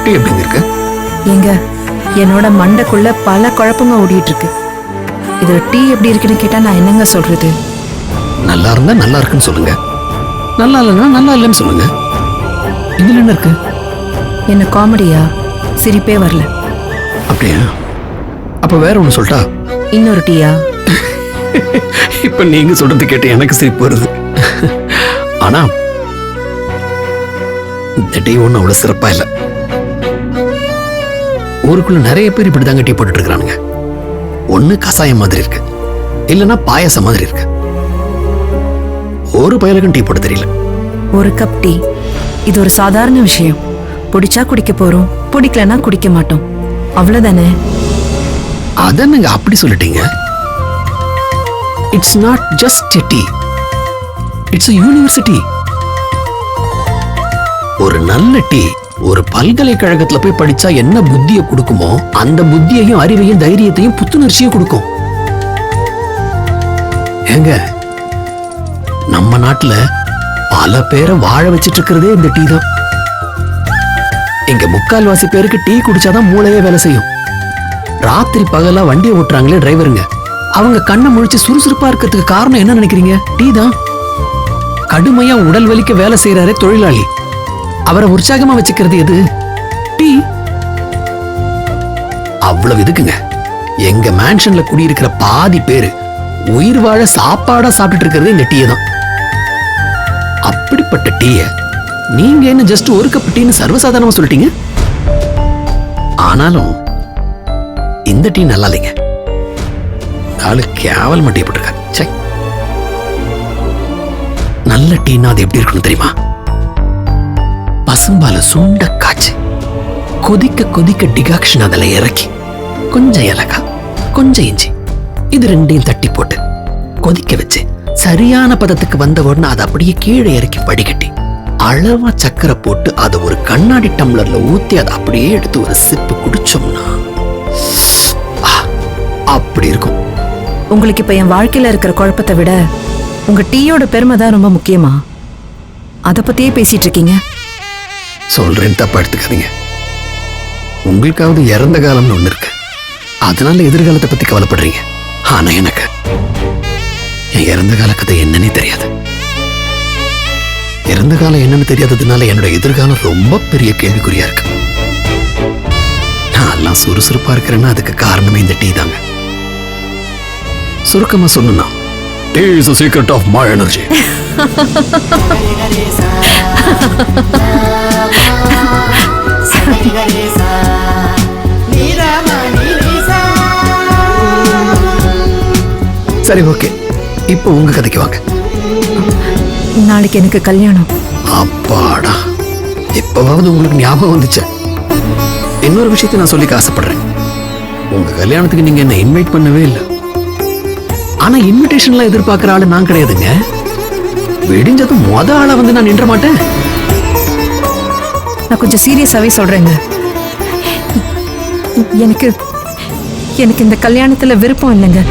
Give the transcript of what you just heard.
Tea எப்படிங்க இருக்கு? எங்க என்னோட மண்டைக்குள்ள பல குழப்பங்க ஓடிட்டு இருக்கு. இதுல டீ எப்படி இருக்குன்னு கேட்டா நான் என்னங்க சொல்றது? நல்லா இருந்தா நல்லா இருக்குன்னு சொல்லுங்க, நல்லா இல்லைன்னா நல்லா இல்லைன்னு சொல்லுங்க. இதுல என்ன இருக்கு? என்ன காமெடியா? சிரிப்பே வரல. அப்படியா? அப்ப வேற ஒண்ணு சொல்லிட்டா? இன்னொரு டீயா? இப்ப நீங்க சொல்றது கேட்டு எனக்கு சிரிப்பு வருது. ஆனா இந்த டீ ஒண்ணு அவ்வளவு சிறப்பா இல்ல. ஊருக்குள்ள நிறைய பேர் இப்படிதாங்க டீ போட்டுட்டு இருக்கானுங்க. ஒண்ணு கசாயம் மாதிரி இருக்கு, இல்லைன்னா பாயசம் மாதிரி இருக்கு. ஒரு பயலுக்கும் டீ போட தெரியல. ஒரு கப் டீ இது ஒரு சாதாரண விஷயம். பிடிச்சா குடிக்க போறோம், பிடிக்கலன்னா குடிக்க மாட்டோம், அவ்வளவுதானே? அத நீங்க அப்படி சொல்லிட்டீங்க. It's not just a tea, it's a university. ஒரு நல்ல டீ ஒரு பல்கலைக்கழகத்துல போய் படிச்சா என்ன புத்தியை கொடுக்குமோ அந்த புத்தியையும் அறிவையும் தைரியத்தையும் புத்துணர்ச்சியும் கொடுக்கும். ஏங்க, நம்ம நாட்டுல பல பேரை வாழ வச்சிட்டு இருக்கிறதே இந்த டீ தான். இங்க முக்கால்வாசி பேருக்கு டீ குடிச்சாதான் மூளையே வேலை செய்யும். ராத்திரி பகலா வண்டியை ஓட்டுறாங்களே டிரைவருங்க, அவங்க கண்ணை முழிச்சு சுறுசுறுப்பா இருக்கிறதுக்கு காரணம் என்ன நினைக்கிறீங்க? டீ தான். கடுமையா உடல் வலிக்க வேலை செய்யறாரே தொழிலாளி, அவரை உற்சாகமா வச்சுக்கிறது எது? டீ. அவ்வளவு இதுக்குங்க எங்க மேன்ஷன்ல குடியிருக்கிற பாதி பேரு உயிர் வாழ சாப்பாடா சாப்பிட்டு இருக்கிறது இந்த டீயை தான். அப்படிப்பட்ட டீய நீங்க என்ன ஜஸ்ட் ஒரு கப் டீன்னு சர்வசாதாரணமா சொல்லிட்டீங்க. ஆனாலும் இந்த டீ நல்லா இல்லைங்க. ஆளு கேவல் மட்டிய போட்டிருக்காரு. சே, நல்ல டீனா அது எப்படி இருக்கணும் தெரியுமா? பசும்பால சுண்ட காய்ச்சி கொதிக்க கொதிக்க டிகாக்ஷன் அதில் இறக்கி கொஞ்சம் ஏலக்காய் கொஞ்சம் இஞ்சி இது ரெண்டையும் தட்டி போட்டு கொதிக்க வச்சு சரியான பதத்துக்கு வந்த உடனே அதை அப்படியே கீழே இறக்கி வடிகட்டி அளவா சக்கரை போட்டு அதை ஒரு கண்ணாடி டம்ளர்ல ஊத்தி அதை அப்படியே எடுத்து ஒரு சிப்பு குடிச்சோம்னா அப்படி இருக்கும். உங்களுக்கு இப்ப என் வாழ்க்கையில இருக்கிற குழப்பத்தை விட உங்க டீயோட பெருமை தான் ரொம்ப முக்கியமா? அத பத்தியே பேசிட்டு இருக்கீங்க. சொல்றேன், தப்பா எடுத்துக்காதீங்க. உங்களுக்காவது இறந்த காலம்னு ஒண்ணு இருக்கு, அதனால எதிர்காலத்தை பத்தி கவலைப்படுறீங்க. ஆனா எனக்கு என் இறந்த கால கதை என்னன்னே தெரியாது. இறந்த காலம் என்னன்னு தெரியாததுனால என்னோட எதிர்காலம் ரொம்ப பெரிய கேள்விக்குறியா இருக்கு. நான் எல்லாம் சுறுசுறுப்பா இருக்கிறேன்னா அதுக்கு காரணமே இந்த டீ தாங்க. சுருக்கமா சொல்லணும்னா tea is the secret of my energy. சரி, ஓகே, இப்போ உங்க கதைக்கு வாங்க. நாளைக்கு எனக்கு கல்யாணம். அப்பாடா, இப்பவாவது உங்களுக்கு ஞாபகம் வந்துச்சு. இன்னொரு விஷயத்தை நான் சொல்லிக்க ஆசைப்படுறேன். உங்க கல்யாணத்துக்கு நீங்க என்ன இன்வைட் பண்ணவே இல்லை. ஆனா இன்விடேஷன்லாம் எதிர்பார்க்கிற ஆளு நான் கிடையாதுங்க. விடிஞ்சதும் மொத ஆளா வந்து நான் நின்ற மாட்டேன். நான் கொஞ்சம் சீரியஸாவே சொல்றேங்க. எனக்கு இந்த கல்யாணத்துல விருப்பம் இல்லைங்க.